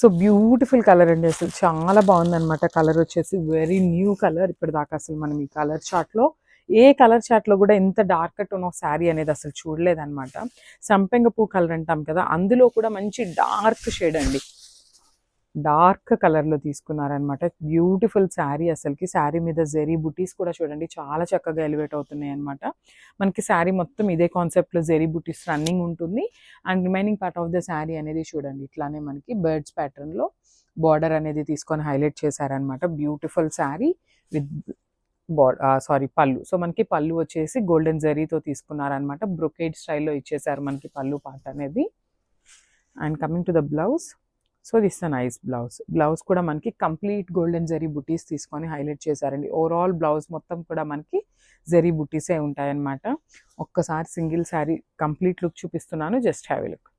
So beautiful colour అండి, అసలు చాలా బాగుందన్నమాట. కలర్ వచ్చేసి వెరీ న్యూ కలర్. ఇప్పటిదాకా అసలు మనం ఈ కలర్ చార్ట్లో ఏ కలర్ చార్ట్లో కూడా ఇంత డార్క్ టోన్ ఆఫ్ శారీ అనేది అసలు చూడలేదన్నమాట. సంపెంగ పూ కలర్ అంటాం కదా, అందులో కూడా మంచి డార్క్ షేడ్ అండి, డార్క్ కలర్లో తీసుకున్నారనమాట. బ్యూటిఫుల్ శారీ అసలుకి. శారీ మీద జెరీ బుటీస్ కూడా చూడండి చాలా చక్కగా ఎలివేట్ అవుతున్నాయి అనమాట. మనకి శారీ మొత్తం ఇదే కాన్సెప్ట్లో జెరీ బుటీస్ రన్నింగ్ ఉంటుంది. And remaining part of the sari అనేది చూడండి ఇట్లానే మనకి బర్డ్స్ ప్యాటర్న్లో బార్డర్ అనేది తీసుకొని హైలైట్ చేశారనమాట. బ్యూటిఫుల్ శారీ విత్ పళ్ళు. సో మనకి పళ్ళు వచ్చేసి గోల్డెన్ జరీతో తీసుకున్నారనమాట. బ్రొకేడ్ స్టైల్లో ఇచ్చేసారు మనకి పళ్ళు పార్ట్ అనేది. And coming to the blouse, so this the nice blouse. Blouse కూడా మనకి కంప్లీట్ గోల్డెన్ జరీ బుటీస్ తీసుకొని హైలైట్ చేశారండి. ఓవరాల్ బ్లౌజ్ మొత్తం కూడా మనకి జరీ బుటీసే ఉంటాయన్నమాట. ఒక్కసారి సింగిల్ శారీ కంప్లీట్ లుక్ చూపిస్తున్నాను, జస్ట్ హ్యావ్ ఎ లుక్.